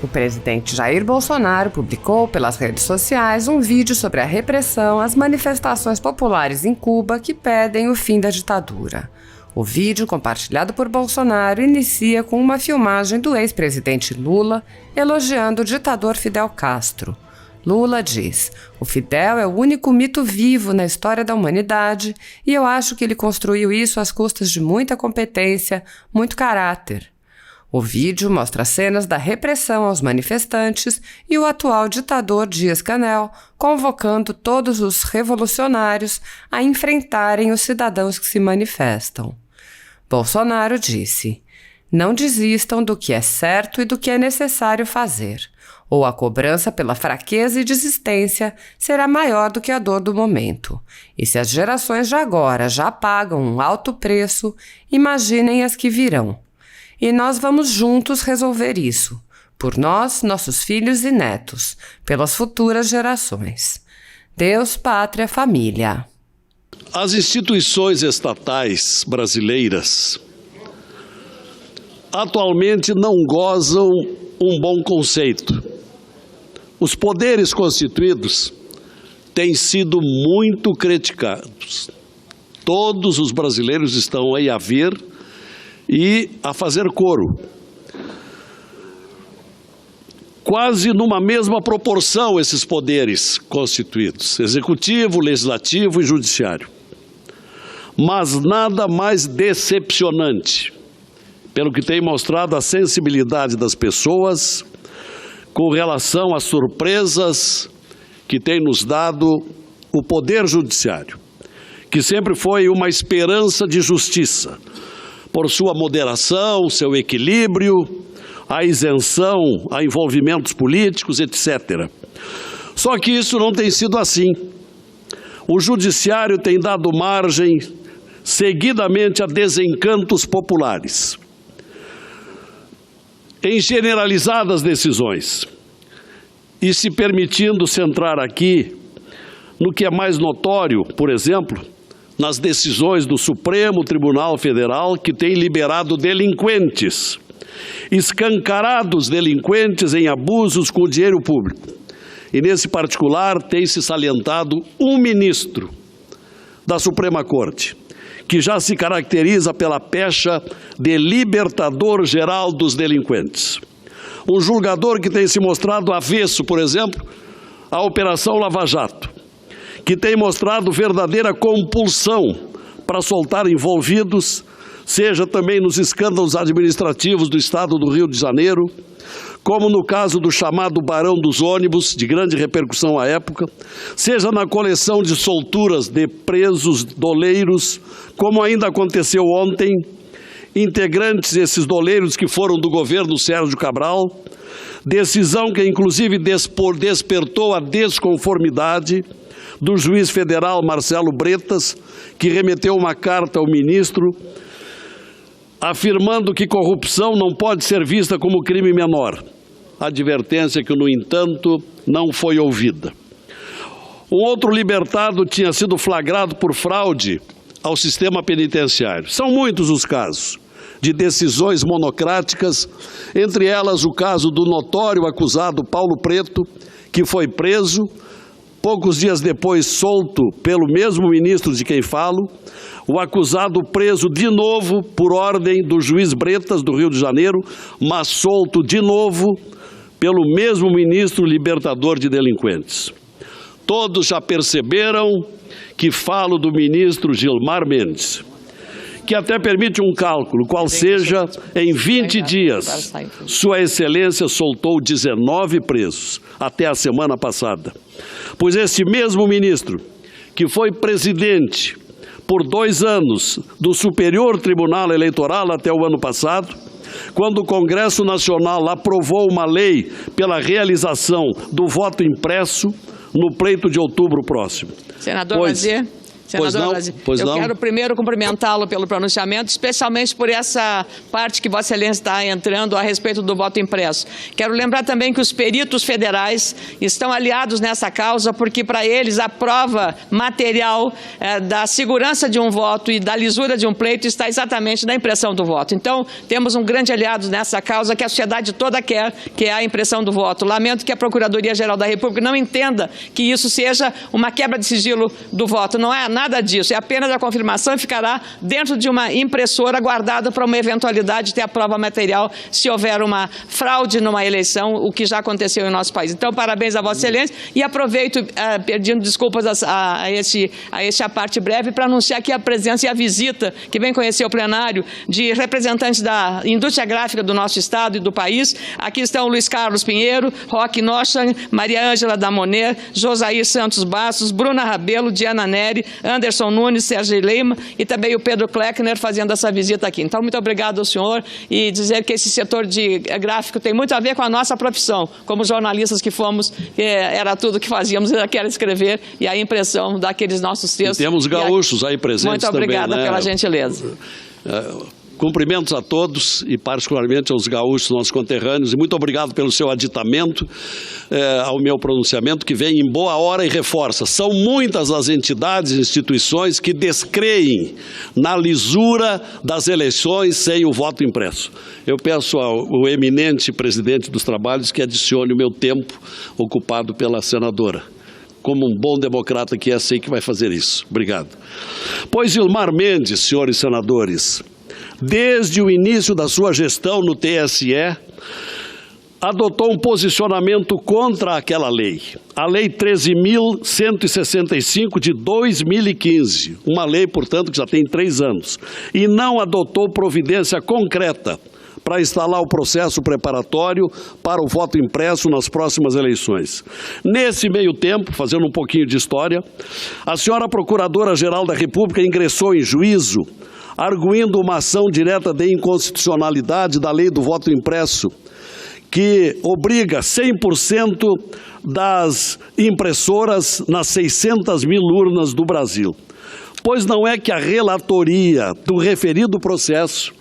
O presidente Jair Bolsonaro publicou pelas redes sociais um vídeo sobre a repressão às manifestações populares em Cuba que pedem o fim da ditadura. O vídeo, compartilhado por Bolsonaro, inicia com uma filmagem do ex-presidente Lula elogiando o ditador Fidel Castro. Lula diz: "O Fidel é o único mito vivo na história da humanidade e eu acho que ele construiu isso às custas de muita competência, muito caráter." O vídeo mostra cenas da repressão aos manifestantes e o atual ditador Dias-Canel convocando todos os revolucionários a enfrentarem os cidadãos que se manifestam. Bolsonaro disse: "Não desistam do que é certo e do que é necessário fazer, ou a cobrança pela fraqueza e desistência será maior do que a dor do momento. E se as gerações de agora já pagam um alto preço, imaginem as que virão. E nós vamos juntos resolver isso, por nós, nossos filhos e netos, pelas futuras gerações. Deus, pátria, família." As instituições estatais brasileiras atualmente não gozam um bom conceito. Os poderes constituídos têm sido muito criticados. Todos os brasileiros estão aí a ver e a fazer coro. Quase numa mesma proporção esses poderes constituídos, executivo, legislativo e judiciário. Mas nada mais decepcionante, pelo que tem mostrado a sensibilidade das pessoas com relação às surpresas que tem nos dado o poder judiciário, que sempre foi uma esperança de justiça, por sua moderação, seu equilíbrio, a isenção a envolvimentos políticos, etc. Só que isso não tem sido assim. O judiciário tem dado margem seguidamente a desencantos populares, em generalizadas decisões, e se permitindo centrar aqui no que é mais notório, por exemplo, nas decisões do Supremo Tribunal Federal, que tem liberado delinquentes, escancarados delinquentes em abusos com o dinheiro público. E nesse particular tem se salientado um ministro da Suprema Corte, que já se caracteriza pela pecha de libertador geral dos delinquentes. Um julgador que tem se mostrado avesso, por exemplo, à Operação Lava Jato, que tem mostrado verdadeira compulsão para soltar envolvidos, seja também nos escândalos administrativos do Estado do Rio de Janeiro, como no caso do chamado Barão dos Ônibus, de grande repercussão à época, seja na coleção de solturas de presos doleiros, como ainda aconteceu ontem, integrantes desses doleiros que foram do governo Sérgio Cabral, decisão que inclusive despertou a desconformidade do juiz federal Marcelo Bretas, que remeteu uma carta ao ministro afirmando que corrupção não pode ser vista como crime menor. Advertência que, no entanto, não foi ouvida. Um outro libertado tinha sido flagrado por fraude ao sistema penitenciário. São muitos os casos de decisões monocráticas, entre elas o caso do notório acusado Paulo Preto, que foi preso, poucos dias depois solto pelo mesmo ministro de quem falo, o acusado preso de novo por ordem do juiz Bretas, do Rio de Janeiro, mas solto de novo pelo mesmo ministro libertador de delinquentes. Todos já perceberam que falo do ministro Gilmar Mendes, que até permite um cálculo, qual seja, em 20 dias, Sua Excelência soltou 19 presos, até a semana passada. Pois esse mesmo ministro, que foi presidente por 2 anos do Superior Tribunal Eleitoral até o ano passado, quando o Congresso Nacional aprovou uma lei pela realização do voto impresso no pleito de outubro próximo. Senador Mazier. Senador Brasil, eu quero primeiro cumprimentá-lo pelo pronunciamento, especialmente por essa parte que Vossa Excelência está entrando a respeito do voto impresso. Quero lembrar também que os peritos federais estão aliados nessa causa, porque para eles a prova material da segurança de um voto e da lisura de um pleito está exatamente na impressão do voto. Então, temos um grande aliado nessa causa que a sociedade toda quer, que é a impressão do voto. Lamento que a Procuradoria-Geral da República não entenda que isso seja uma quebra de sigilo do voto. Não é nada disso, é apenas a confirmação e ficará dentro de uma impressora guardada para uma eventualidade de ter a prova material se houver uma fraude numa eleição, o que já aconteceu em nosso país. Então, parabéns a Vossa Excelência e aproveito, pedindo desculpas a esta parte breve, para anunciar aqui a presença e a visita, que vem conhecer o plenário, de representantes da indústria gráfica do nosso estado e do país. Aqui estão Luiz Carlos Pinheiro, Roque Nochan, Maria Ângela Damoner, Josair Santos Bastos, Bruna Rabelo, Diana Neri, Anderson Nunes, Sérgio Leima e também o Pedro Kleckner fazendo essa visita aqui. Então, muito obrigado ao senhor e dizer que esse setor de gráfico tem muito a ver com a nossa profissão. Como jornalistas que fomos, era tudo que fazíamos, era escrever e a impressão daqueles nossos textos. E temos gaúchos aí presentes também. Muito obrigada pela gentileza. Cumprimentos a todos e particularmente aos gaúchos, nossos conterrâneos, e muito obrigado pelo seu aditamento ao meu pronunciamento, que vem em boa hora e reforça. São muitas as entidades e instituições que descreem na lisura das eleições sem o voto impresso. Eu peço ao eminente presidente dos trabalhos que adicione o meu tempo ocupado pela senadora. Como um bom democrata que é, sei que vai fazer isso. Obrigado. Pois Gilmar Mendes, senhores senadores, desde o início da sua gestão no TSE, adotou um posicionamento contra aquela lei, a Lei 13.165 de 2015, uma lei, portanto, que já tem 3 anos, e não adotou providência concreta para instalar o processo preparatório para o voto impresso nas próximas eleições. Nesse meio tempo, fazendo um pouquinho de história, a senhora Procuradora-Geral da República ingressou em juízo, arguindo uma ação direta de inconstitucionalidade da lei do voto impresso, que obriga 100% das impressoras nas 600 mil urnas do Brasil. Pois não é que a relatoria do referido processo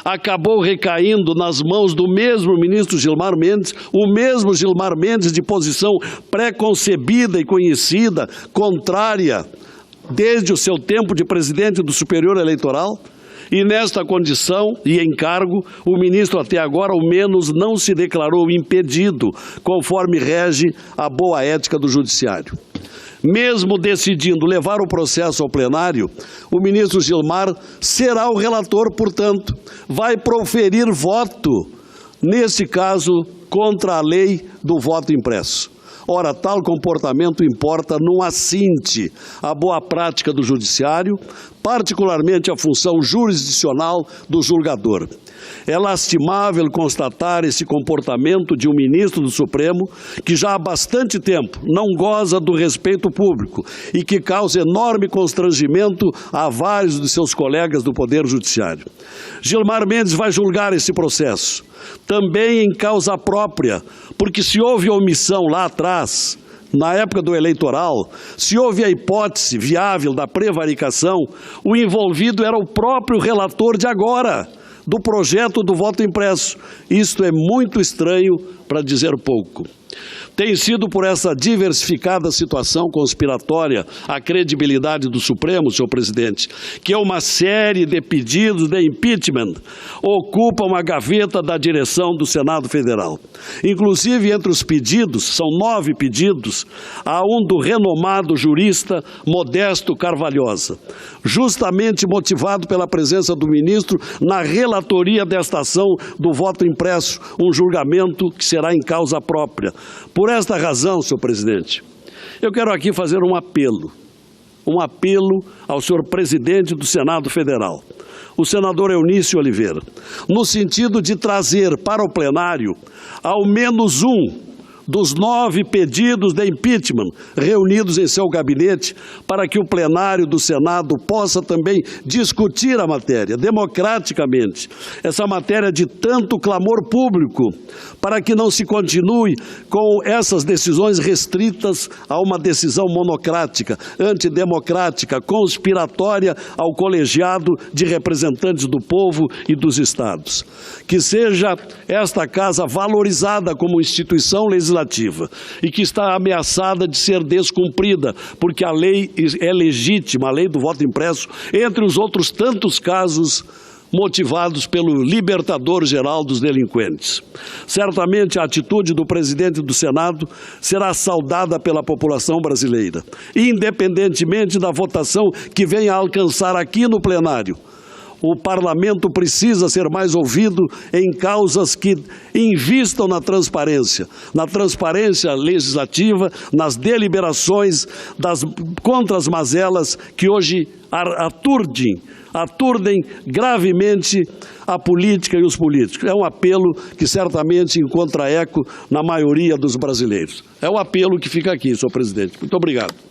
acabou recaindo nas mãos do mesmo ministro Gilmar Mendes, o mesmo Gilmar Mendes de posição pré-concebida e conhecida, contrária, desde o seu tempo de presidente do Superior Eleitoral? E nesta condição e encargo, o ministro até agora, ao menos, não se declarou impedido, conforme rege a boa ética do judiciário. Mesmo decidindo levar o processo ao plenário, o ministro Gilmar será o relator, portanto, vai proferir voto, nesse caso, contra a lei do voto impresso. Ora, tal comportamento importa num assinte à boa prática do judiciário, particularmente a função jurisdicional do julgador. É lastimável constatar esse comportamento de um ministro do Supremo que já há bastante tempo não goza do respeito público e que causa enorme constrangimento a vários de seus colegas do Poder Judiciário. Gilmar Mendes vai julgar esse processo, também em causa própria, porque se houve omissão lá atrás, na época do eleitoral, se houve a hipótese viável da prevaricação, o envolvido era o próprio relator de agora, do projeto do voto impresso. Isto é muito estranho, para dizer pouco. Tem sido por essa diversificada situação conspiratória a credibilidade do Supremo, senhor presidente, que uma série de pedidos de impeachment ocupam a gaveta da direção do Senado Federal. Inclusive, entre os pedidos, são 9 pedidos, há um do renomado jurista Modesto Carvalhosa, justamente motivado pela presença do ministro na relatoria desta ação do voto impresso, um julgamento que será em causa própria. Por esta razão, senhor presidente, eu quero aqui fazer um apelo ao senhor presidente do Senado Federal, o senador Eunício Oliveira, no sentido de trazer para o plenário ao menos um dos 9 pedidos de impeachment reunidos em seu gabinete para que o plenário do Senado possa também discutir a matéria democraticamente. Essa matéria de tanto clamor público, para que não se continue com essas decisões restritas a uma decisão monocrática, antidemocrática, conspiratória ao colegiado de representantes do povo e dos estados. Que seja esta casa valorizada como instituição legislativa e que está ameaçada de ser descumprida, porque a lei é legítima, a lei do voto impresso, entre os outros tantos casos motivados pelo libertador geral dos delinquentes. Certamente a atitude do presidente do Senado será saudada pela população brasileira, independentemente da votação que venha a alcançar aqui no plenário. O parlamento precisa ser mais ouvido em causas que invistam na transparência legislativa, nas deliberações contra as mazelas que hoje aturdem gravemente a política e os políticos. É um apelo que certamente encontra eco na maioria dos brasileiros. É um apelo que fica aqui, senhor presidente. Muito obrigado.